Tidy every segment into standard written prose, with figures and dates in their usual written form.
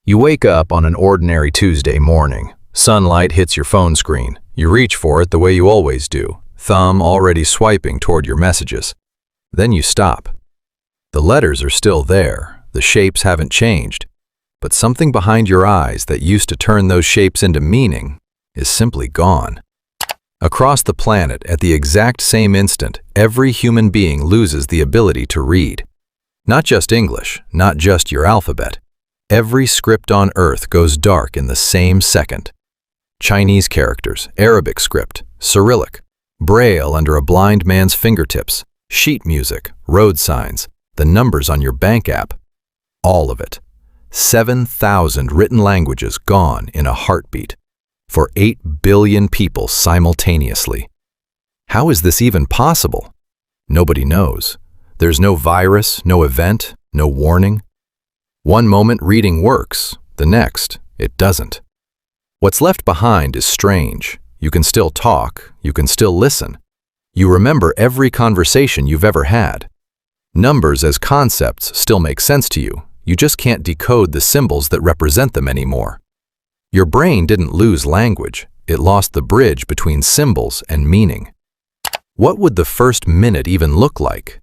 You wake up on an ordinary Tuesday morning. Sunlight hits your phone screen. You reach for it the way you always do, thumb already swiping toward your messages. Then you stop. The letters are still there, the shapes haven't changed, but something behind your eyes that used to turn those shapes into meaning is simply gone. Across the planet, at the exact same instant, every human being loses the ability to read. Not just English, not just your alphabet. Every script on Earth goes dark in the same second. Chinese characters, Arabic script, Cyrillic, Braille under a blind man's fingertips, sheet music, road signs, the numbers on your bank app. All of it. 7,000 written languages gone in a heartbeat. For 8 billion people simultaneously. How is this even possible? Nobody knows. There's no virus, no event, no warning. One moment reading works, the next, it doesn't. What's left behind is strange. You can still talk, you can still listen. You remember every conversation you've ever had. Numbers as concepts still make sense to you. You just can't decode the symbols that represent them anymore. Your brain didn't lose language, it lost the bridge between symbols and meaning. What would the first minute even look like?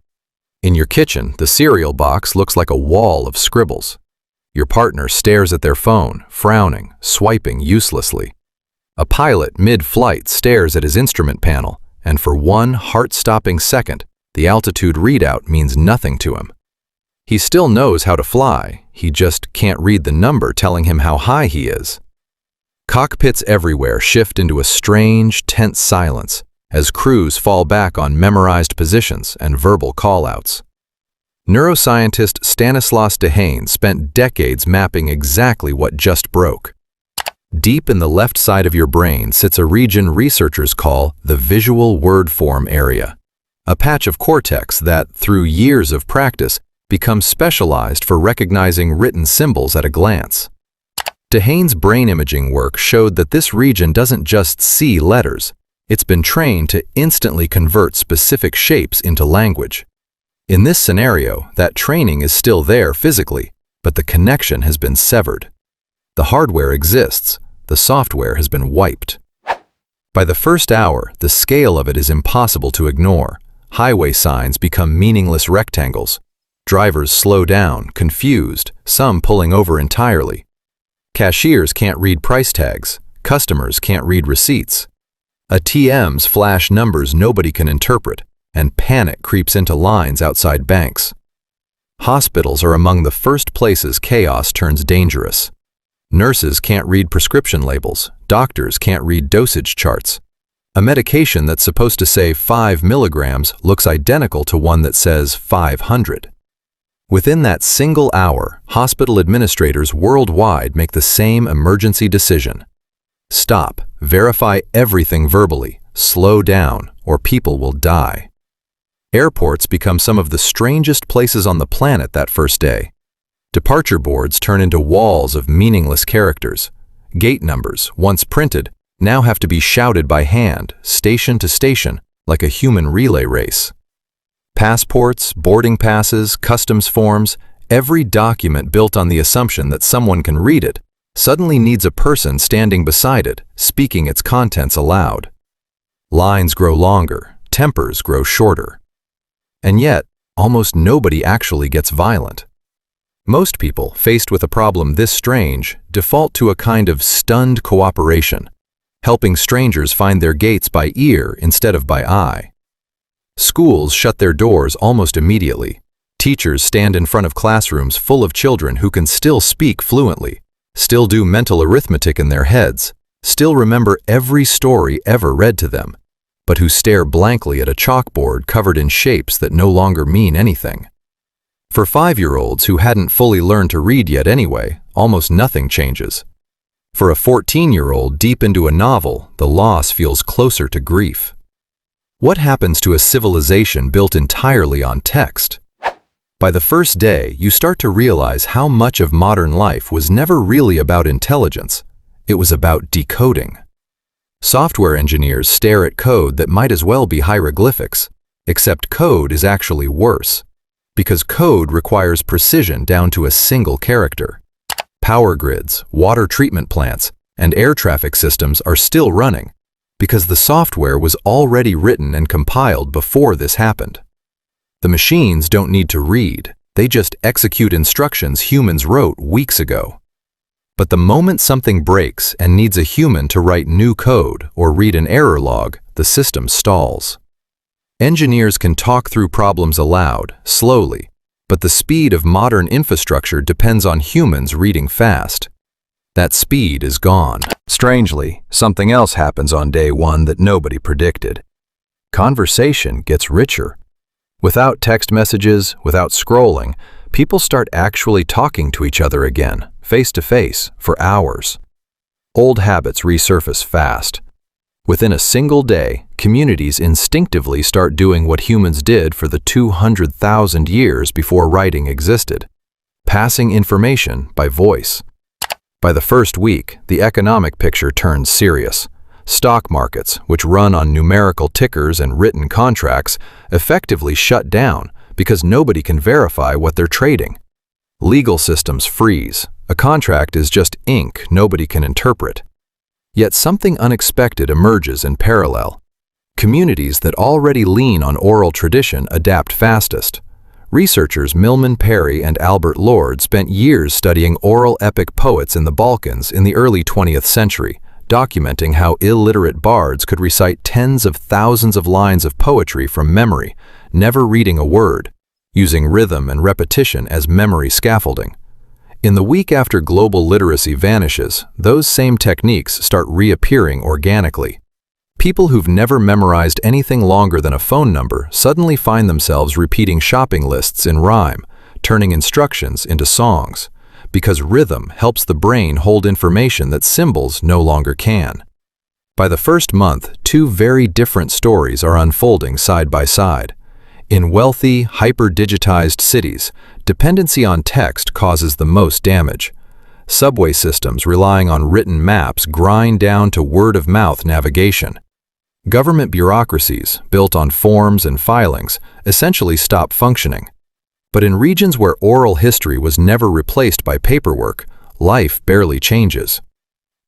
In your kitchen, the cereal box looks like a wall of scribbles. Your partner stares at their phone, frowning, swiping uselessly. A pilot mid-flight stares at his instrument panel, and for one heart-stopping second, the altitude readout means nothing to him. He still knows how to fly, he just can't read the number telling him how high he is. Cockpits everywhere shift into a strange, tense silence as crews fall back on memorized positions and verbal call-outs. Neuroscientist Stanislaus Dehaene spent decades mapping exactly what just broke. Deep in the left side of your brain sits a region researchers call the visual word form area, a patch of cortex that, through years of practice, becomes specialized for recognizing written symbols at a glance. Dehaene's brain imaging work showed that this region doesn't just see letters, it's been trained to instantly convert specific shapes into language. In this scenario, that training is still there physically, but the connection has been severed. The hardware exists, the software has been wiped. By the first hour, the scale of it is impossible to ignore. Highway signs become meaningless rectangles. Drivers slow down, confused, some pulling over entirely. Cashiers can't read price tags. Customers can't read receipts. ATMs flash numbers nobody can interpret, and panic creeps into lines outside banks. Hospitals are among the first places chaos turns dangerous. Nurses can't read prescription labels. Doctors can't read dosage charts. A medication that's supposed to say 5 milligrams looks identical to one that says 500. Within that single hour, hospital administrators worldwide make the same emergency decision. Stop, verify everything verbally, slow down, or people will die. Airports become some of the strangest places on the planet that first day. Departure boards turn into walls of meaningless characters. Gate numbers, once printed, now have to be shouted by hand, station to station, like a human relay race. Passports, boarding passes, customs forms, every document built on the assumption that someone can read it, suddenly needs a person standing beside it, speaking its contents aloud. Lines grow longer, tempers grow shorter. And yet, almost nobody actually gets violent. Most people, faced with a problem this strange, default to a kind of stunned cooperation, helping strangers find their gates by ear instead of by eye. Schools shut their doors almost immediately. Teachers stand in front of classrooms full of children who can still speak fluently, still do mental arithmetic in their heads, still remember every story ever read to them, but who stare blankly at a chalkboard covered in shapes that no longer mean anything. For 5-year-olds who hadn't fully learned to read yet anyway, almost nothing changes. For a 14-year-old deep into a novel, the loss feels closer to grief. What happens to a civilization built entirely on text? By the first day, you start to realize how much of modern life was never really about intelligence. It was about decoding. Software engineers stare at code that might as well be hieroglyphics, except code is actually worse, because code requires precision down to a single character. Power grids, water treatment plants, and air traffic systems are still running because the software was already written and compiled before this happened. The machines don't need to read, they just execute instructions humans wrote weeks ago. But the moment something breaks and needs a human to write new code or read an error log, the system stalls. Engineers can talk through problems aloud, slowly, but the speed of modern infrastructure depends on humans reading fast. That speed is gone. Strangely, something else happens on day one that nobody predicted. Conversation gets richer. Without text messages, without scrolling, people start actually talking to each other again, face to face, for hours. Old habits resurface fast. Within a single day, communities instinctively start doing what humans did for the 200,000 years before writing existed, passing information by voice. By the first week, the economic picture turns serious. Stock markets, which run on numerical tickers and written contracts, effectively shut down because nobody can verify what they're trading. Legal systems freeze. A contract is just ink nobody can interpret. Yet something unexpected emerges in parallel. Communities that already lean on oral tradition adapt fastest. Researchers Milman Parry and Albert Lord spent years studying oral epic poets in the Balkans in the early 20th century, documenting how illiterate bards could recite tens of thousands of lines of poetry from memory, never reading a word, using rhythm and repetition as memory scaffolding. In the week after global literacy vanishes, those same techniques start reappearing organically. People who've never memorized anything longer than a phone number suddenly find themselves repeating shopping lists in rhyme, turning instructions into songs, because rhythm helps the brain hold information that symbols no longer can. By the first month, two very different stories are unfolding side by side. In wealthy, hyper-digitized cities, dependency on text causes the most damage. Subway systems relying on written maps grind down to word-of-mouth navigation. Government bureaucracies, built on forms and filings, essentially stop functioning. But in regions where oral history was never replaced by paperwork, life barely changes.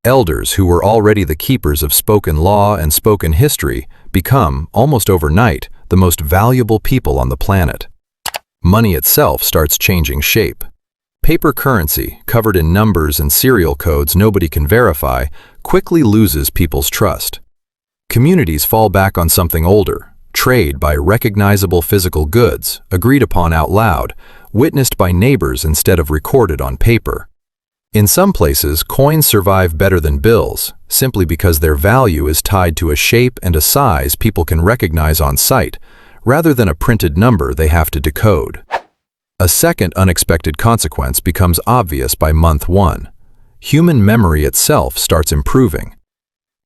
Elders who were already the keepers of spoken law and spoken history become, almost overnight, the most valuable people on the planet. Money itself starts changing shape. Paper currency, covered in numbers and serial codes nobody can verify, quickly loses people's trust. Communities fall back on something older, trade by recognizable physical goods, agreed upon out loud, witnessed by neighbors instead of recorded on paper. In some places, coins survive better than bills, simply because their value is tied to a shape and a size people can recognize on sight, rather than a printed number they have to decode. A second unexpected consequence becomes obvious by month one. Human memory itself starts improving.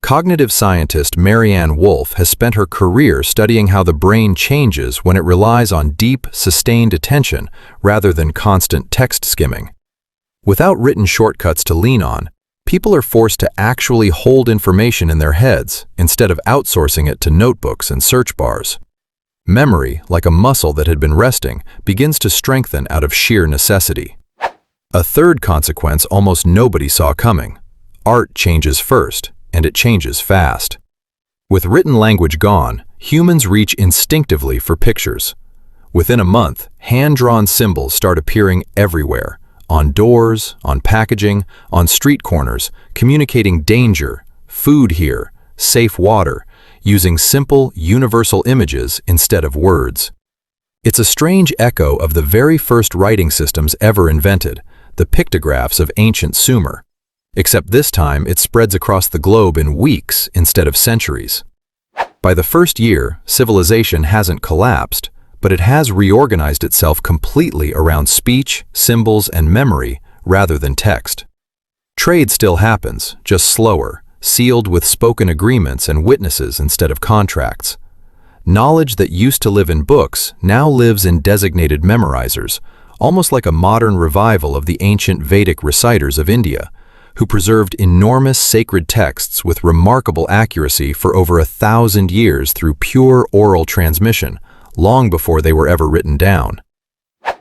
Cognitive scientist Marianne Wolf has spent her career studying how the brain changes when it relies on deep, sustained attention rather than constant text skimming. Without written shortcuts to lean on, people are forced to actually hold information in their heads instead of outsourcing it to notebooks and search bars. Memory, like a muscle that had been resting, begins to strengthen out of sheer necessity. A third consequence almost nobody saw coming. Art changes first, and it changes fast. With written language gone, humans reach instinctively for pictures. Within a month, hand-drawn symbols start appearing everywhere, on doors, on packaging, on street corners, communicating danger, food here, safe water, using simple, universal images instead of words. It's a strange echo of the very first writing systems ever invented, the pictographs of ancient Sumer. Except this time it spreads across the globe in weeks instead of centuries. By the first year, civilization hasn't collapsed, but it has reorganized itself completely around speech, symbols, and memory rather than text. Trade still happens, just slower, sealed with spoken agreements and witnesses instead of contracts. Knowledge that used to live in books now lives in designated memorizers, almost like a modern revival of the ancient Vedic reciters of India, who preserved enormous sacred texts with remarkable accuracy for over 1,000 years through pure oral transmission, long before they were ever written down.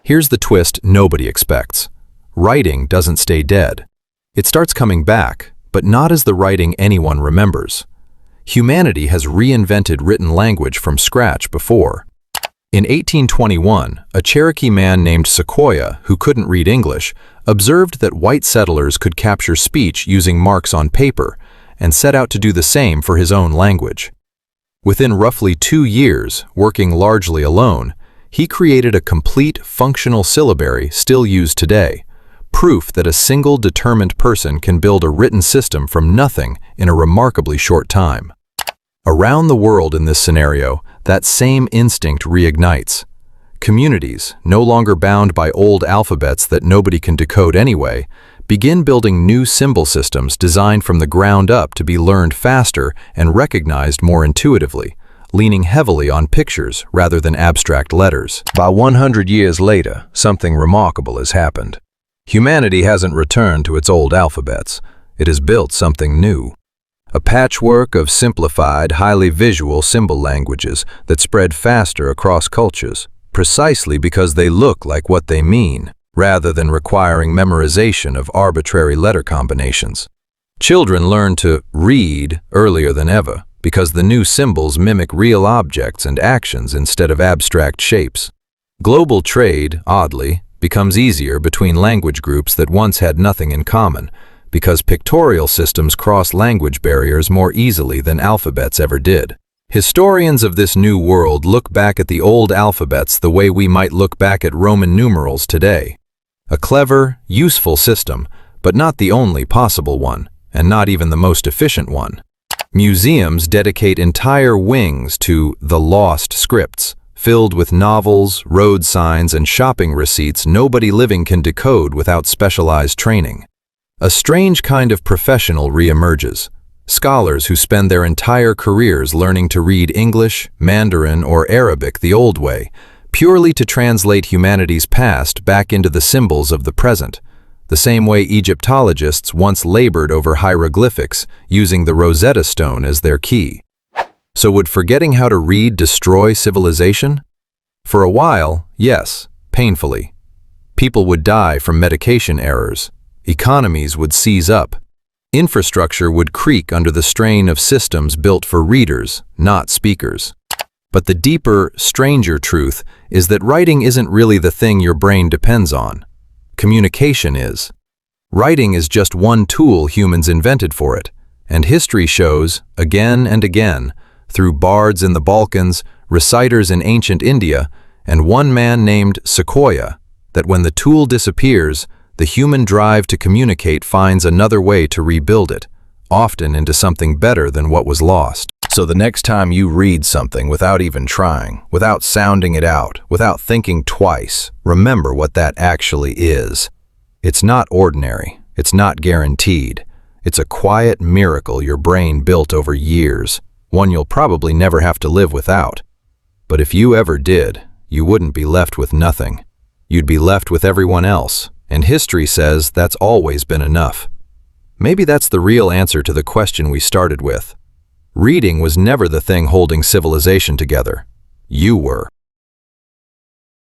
Here's the twist nobody expects. writing doesn't stay dead. It starts coming back, but not as the writing anyone remembers. Humanity has reinvented written language from scratch before. In 1821, a Cherokee man named Sequoyah, who couldn't read English, observed that white settlers could capture speech using marks on paper, and set out to do the same for his own language. Within roughly 2 years, working largely alone, he created a complete functional syllabary still used today, proof that a single determined person can build a written system from nothing in a remarkably short time. Around the world in this scenario, that same instinct reignites. Communities, no longer bound by old alphabets that nobody can decode anyway, begin building new symbol systems designed from the ground up to be learned faster and recognized more intuitively, leaning heavily on pictures rather than abstract letters. About 100 years later, something remarkable has happened. Humanity hasn't returned to its old alphabets. It has built something new. A patchwork of simplified, highly visual symbol languages that spread faster across cultures, precisely because they look like what they mean, rather than requiring memorization of arbitrary letter combinations. Children learn to read earlier than ever because the new symbols mimic real objects and actions instead of abstract shapes. Global trade, oddly, becomes easier between language groups that once had nothing in common, because pictorial systems cross language barriers more easily than alphabets ever did. Historians of this new world look back at the old alphabets the way we might look back at Roman numerals today. A clever, useful system, but not the only possible one, and not even the most efficient one. Museums dedicate entire wings to the lost scripts, filled with novels, road signs, and shopping receipts nobody living can decode without specialized training. A strange kind of professional reemerges. Scholars who spend their entire careers learning to read English, Mandarin, or Arabic the old way, purely to translate humanity's past back into the symbols of the present, the same way Egyptologists once labored over hieroglyphics, using the Rosetta Stone as their key. So would forgetting how to read destroy civilization? For a while, yes, painfully. People would die from medication errors. Economies would seize up. Infrastructure would creak under the strain of systems built for readers, not speakers. But the deeper, stranger truth is that writing isn't really the thing your brain depends on. Communication is. Writing is just one tool humans invented for it, and history shows, again and again, through bards in the Balkans, reciters in ancient India, and one man named Sequoyah, that when the tool disappears, the human drive to communicate finds another way to rebuild it, often into something better than what was lost. So the next time you read something without even trying, without sounding it out, without thinking twice, remember what that actually is. It's not ordinary. It's not guaranteed. It's a quiet miracle your brain built over years, one you'll probably never have to live without. But if you ever did, you wouldn't be left with nothing. You'd be left with everyone else. And history says that's always been enough. Maybe that's the real answer to the question we started with. Reading was never the thing holding civilization together. You were.